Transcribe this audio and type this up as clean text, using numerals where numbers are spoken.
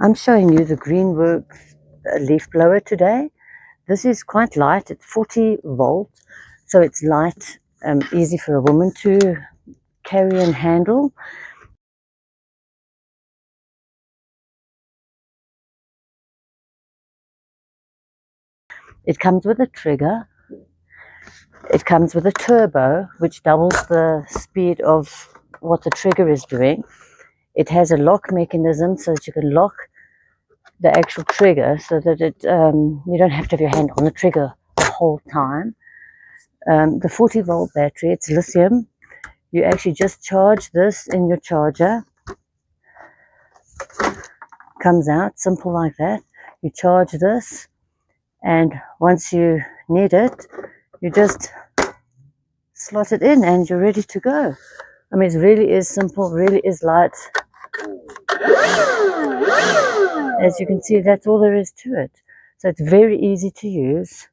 I'm showing you the Greenworks leaf blower today. This is quite light. It's 40 volt, so it's light, easy for a woman to carry and handle. It comes with a trigger. It comes with a turbo, which doubles the speed of what the trigger is doing. It has a lock mechanism so that you can lock the actual trigger so that you don't have to have your hand on the trigger the whole time. The 40 volt battery, it's lithium. You actually just charge this in your charger. Comes out simple like that. You charge this, and once you need it, you just slot it in and you're ready to go. I mean, it really is simple, really is light. As you can see, that's all there is to it. So it's very easy to use.